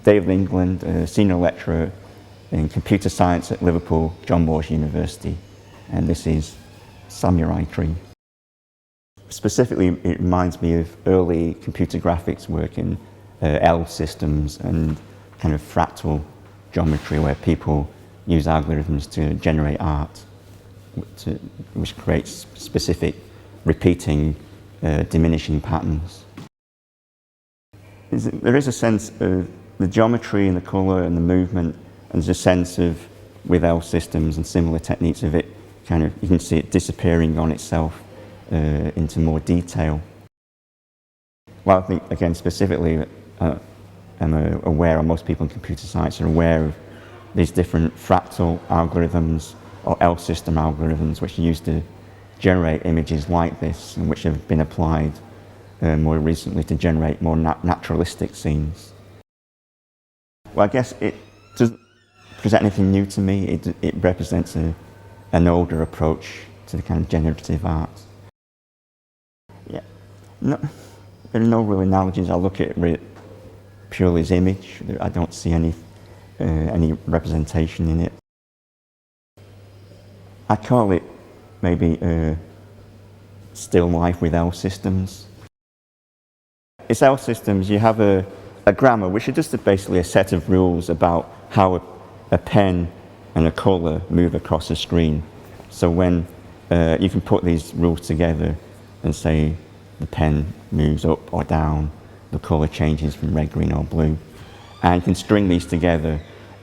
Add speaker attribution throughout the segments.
Speaker 1: David England, a senior lecturer in computer science at Liverpool, John Moores University, and this is Samurai Tree. Specifically, it reminds me of early computer graphics work in L systems and kind of fractal geometry, where people use algorithms to generate art, which creates specific repeating, diminishing patterns. There is a sense of the geometry and the colour and the movement, and there's a sense of, with L systems and similar techniques of it, kind of, you can see it disappearing on itself into more detail. Well, I think, again, specifically, I'm aware, or most people in computer science are aware of these different fractal algorithms or L system algorithms which are used to generate images like this, and which have been applied more recently to generate more naturalistic scenes. Well, I guess it doesn't present anything new to me. It represents an older approach to the kind of generative art. Yeah, there are no real analogies. I look at it purely as image. I don't see any representation in it. I call it maybe still life with L systems. It's L systems. You have a grammar, which is just basically a set of rules about how a pen and a colour move across a screen. So when you can put these rules together and say the pen moves up or down, the colour changes from red, green or blue. And you can string these together,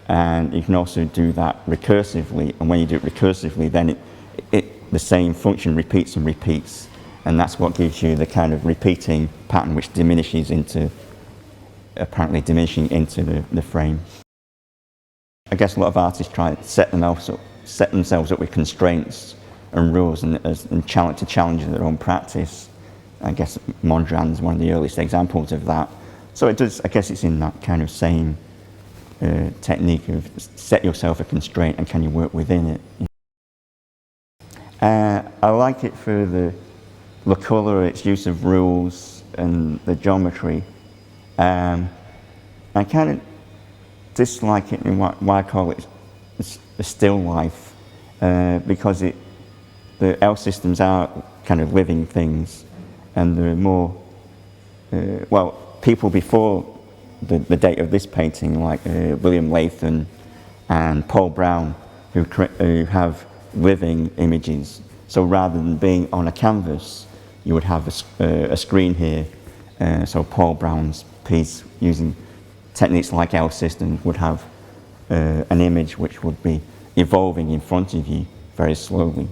Speaker 1: and you can also do that recursively. And when you do it recursively, then the same function repeats and repeats. And that's what gives you the kind of repeating pattern which diminishes into, apparently diminishing into the frame. I guess a lot of artists try to set themselves up with constraints and rules and challenge their own practice. I guess Mondrian is one of the earliest examples of that. So it does, I guess it's in that kind of same technique of set yourself a constraint and can you work within it. I like it for the colour, its use of rules and the geometry. I kind of dislike it in why I call it a still life, because the L systems are kind of living things, and there are more, well, people before the date of this painting, like William Latham and Paul Brown, who have living images. So rather than being on a canvas, you would have a screen here. So Paul Brown's piece, using techniques like L systems, would have an image which would be evolving in front of you very slowly.